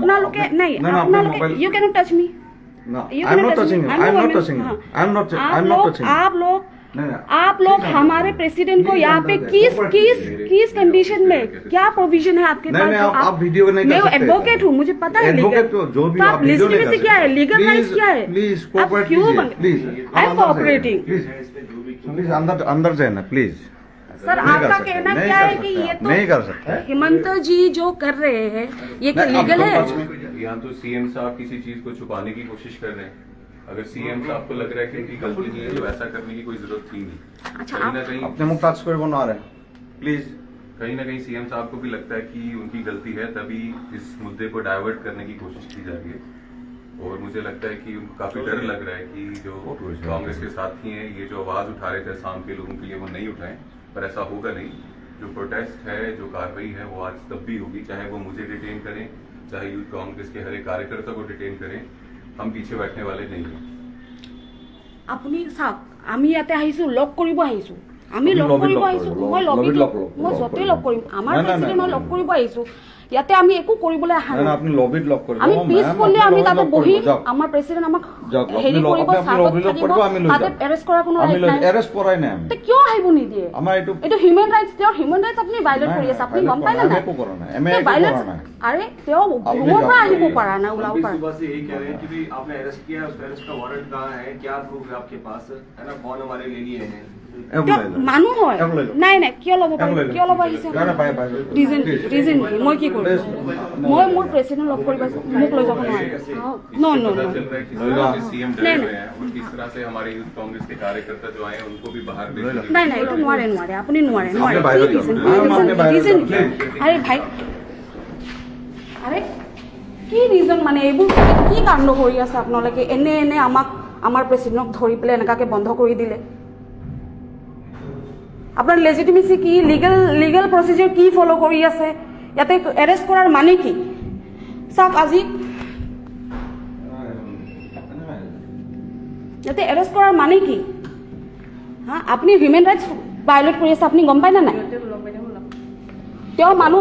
আপনালোকে নাই আপনালোকে you cannot touch me No, You I'm cannot not touch touching me. you. I'm I'm a not woman. touching you. हाँ. I'm not touching you. आप लोग हमारे president को यहाँ पे किस कंडीशन में क्या प्रोविजन है आपके पास? नहीं, आप वीडियो नहीं कर सकते। मैं एडवोकेट हूँ, मुझे पता है एडवोकेट को जो भी आप वीडियो नहीं कर सकते। क्या है, लीगल राइट्स क्या है? प्लीज आप कोऑपरेट क्यों कीजिए please. I am cooperating. Please अंदर जाए ना प्लीज। सर आपका कहना क्या है कि ये तो नहीं कर सकते। हेमंत जी जो कर रहे हैं ये क्या लीगल है? यहाँ तो सीएम साहब किसी चीज को छुपाने की कोशिश कर रहे हैं। अगर सीएम साहब को लग रहा है कि उनकी गलती नहीं है तो ऐसा करने की कोई जरूरत थी नहीं। अच्छा, कहीं ना कहीं अपने मुख टाच कर बना रहे प्लीज। कहीं ना कहीं सीएम साहब को भी लगता है कि उनकी गलती है, तभी इस मुद्दे को डाइवर्ट करने की कोशिश की जा रही है। और मुझे लगता है कि उनको काफी डर लग रहा है कि जो कांग्रेस के साथी हैं ये जो आवाज उठा रहे थे शाम के लोगों के लिए वो नहीं उठाएं, पर ऐसा होगा नहीं। जो प्रोटेस्ट है, जो कार्रवाई है वो आज तब भी होगी, चाहे वो मुझे डिटेन करें, चाहे यूथ कांग्रेस के हर एक कार्यकर्ता को डिटेन करें, हम पीछे बैठने वाले नहीं हैं। আপুনি চাওক আমি ইয়াতে আহিছো লক কৰিব আহিছো আমি লক কৰিব আহিছো মই লবিত মই যতে লক কৰিম আমাৰ প্ৰেসিডেন্ট মই লক কৰিব আহিছো ইয়াতে আমি একো কৰিবলৈ আহা নাই আপনি লবিত লক কৰিব আমি পিছফুলি আমি তাতে বহি আমাৰ প্ৰেসিডেন্ট আমাক হেৰি কৰিব তাতে এৰেষ্ট কৰা কোনো ৰাইট নাই এৰেস্ট কৰাই না আমি তে কিয় আহিব নিদিয়ে আমাৰ এটো হিউম্যান ৰাইটস তেওঁ হিউম্যান ৰাইটস আপুনি ভাইলেট কৰি আছে আপুনি গম পায় না নাই একো কৰা নাই আমি একো কৰা নাই আৰে তেওঁ ৰুমৰ পৰা আহিব পাৰা না ওলাব পাৰা सुबह से यही कह रहे हैं कि भी आपने अरेस्ट किया है, उस अरेस्ट का वारंट कहाँ है, क्या प्रूफ है आपके पास, है ना, कौन हमारे ले लिए हैं? মানুহ হয় নাই নাই কিয় ল'ব পাৰিম কিয় ল'ব আহিছে ৰিজন মই কি কৰিম মই মোৰ প্ৰেসিডেন্ট লগ কৰিব মোক লৈ যাব নোৱাৰে নো নো पता चल रहा है कि सीएम डरे हुए हैं और किस तरह से हमारे यूथ कांग्रेस के कार्यकर्ता जो आए हैं उनको भी बाहर भेज दिया। নাই নাই এইটো নোৱাৰে নোৱাৰে আপুনি নোৱাৰে নোৱাৰে আৰে ভাই আৰে কি ৰিজন মানে এইবোৰ কি কাণ্ড কৰি আছে আপোনালোকে এনে এনে আমাক আমাৰ প্ৰেসিডেন্টক ধৰি পেলাই এনেকাকে বন্ধ কৰি দিলে আপনাৰ লেজিটিমেসি কি লিগেল প্ৰসিডিউৰ কি ফলো কৰি আছে ইয়াতে এৰেস্ট কৰাৰ মানে কি চাওক আজি ইয়াতে এৰেস্ট কৰাৰ মানে কি হা আপনি হিউম্যান ৰাইটস ভায়োলেট কৰি আছে আপনি গম পায় না নাই তেওঁ মানুহ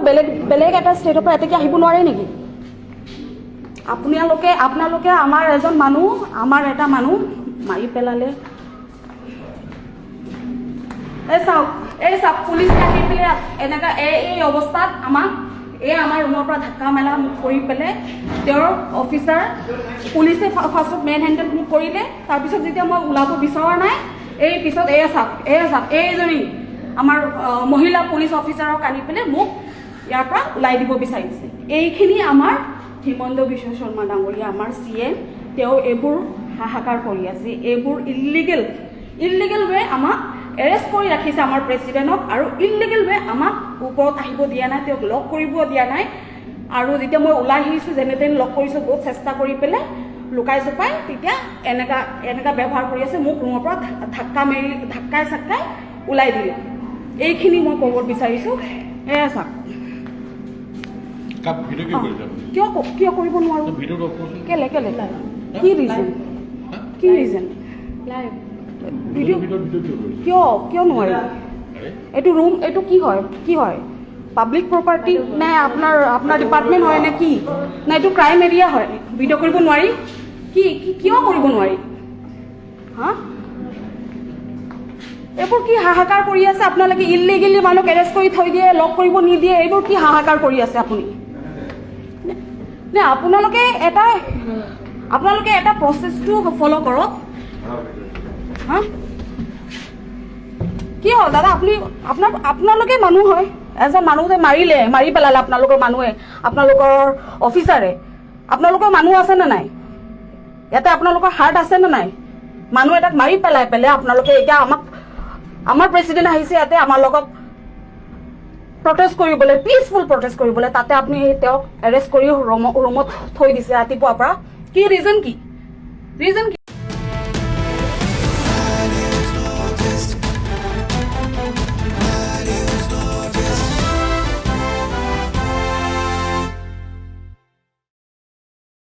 বেলেগ এটা ষ্টেটৰ পৰা এতেকে আহিব নোৱাৰে নেকি আপোনালোকে আমাৰ এজন মানুহ আমাৰ এটা মানুহ মাৰি পেলালে এই চাওক পুলিচ আহি পেলাই এনেকা এই অৱস্থাত আমাক আমাৰ ৰুমৰ পৰা ধাক্কা মেলা কৰি পেলাই তেওঁৰ অফিচাৰ পুলিচে ফাৰ্ষ্টত মেন হেণ্ডেল মোক কৰিলে তাৰপিছত যেতিয়া মই ওলাব বিচৰা নাই এই পিছত এয়া চাওক এইজনী আমাৰ মহিলা পুলিচ অফিচাৰক আনি পেলাই মোক ইয়াৰ পৰা ওলাই দিব বিচাৰিছে এইখিনি আমাৰ হিমন্ত বিশ্ব শৰ্মা ডাঙৰীয়া আমাৰ চিএম তেওঁ এইবোৰ হাহাকাৰ কৰি আছে এইবোৰ ইলিগেল ৱে আমাক এৰেষ্ট কৰি ৰাখিছে আমাৰ প্ৰেসিডেন্টক আৰু ইলিগেল ৱে আমাক ওপৰত আহিব দিয়া নাই তেওঁক লক কৰিব দিয়া নাই আৰু যেতিয়া মই ওলাই আহিছোঁ যেনে তেনে লক কৰিছোঁ বহুত চেষ্টা কৰি পেলাই লুকাই চপাই তেতিয়া এনেকা ব্যৱহাৰ কৰি আছে মোক ৰুমৰ পৰা ধাক্কাই চাক্কাই ওলাই দিলে এইখিনি মই ক'ব বিচাৰিছোঁ এয়া চাওক কিয় কৰিব নোৱাৰো কেলে কি ৰিজন কিয় নোৱাৰি এইটো কি হয় পাব্লিক প্ৰপাৰ্টি নে আপোনাৰ ডিপাৰ্টমেণ্ট হয় নে কি না এইটো ক্ৰাইম এৰিয়া হয় ভিডিঅ' কৰিব নোৱাৰি কিয় কৰিব নোৱাৰি হা এইবোৰ কি হাহাকাৰ কৰি আছে আপোনালোকে ইলিগেলি মানুহক এৰেষ্ট কৰি থৈ দিয়ে লক কৰিব নিদিয়ে এইবোৰ কি হাহাকাৰ কৰি আছে আপুনি নে আপোনালোকে এটা প্ৰচেছটো ফলো কৰক হা কি হ'ল দাদা আপোনালোকে মানুহ হয় এজন মানুহে মাৰি পেলালে আপোনালোকৰ মানুহে আপোনালোকৰ অফিচাৰে আপোনালোকৰ মানুহ আছে নে নাই ইয়াতে আপোনালোকৰ হাৰ্ট আছে নে নাই মানুহ এটাক মাৰি পেলাই আপোনালোকে এতিয়া আমাৰ প্ৰেসিডেন্ট আহিছে ইয়াতে আমাৰ লগত প্ৰটেষ্ট কৰিবলৈ পিসফুল প্ৰটেষ্ট কৰিবলৈ তাতে আপুনি তেওঁক এৰেষ্ট কৰি ৰুমত থৈ দিছে ৰাতিপুৱাৰ পৰা কি ৰিজন কি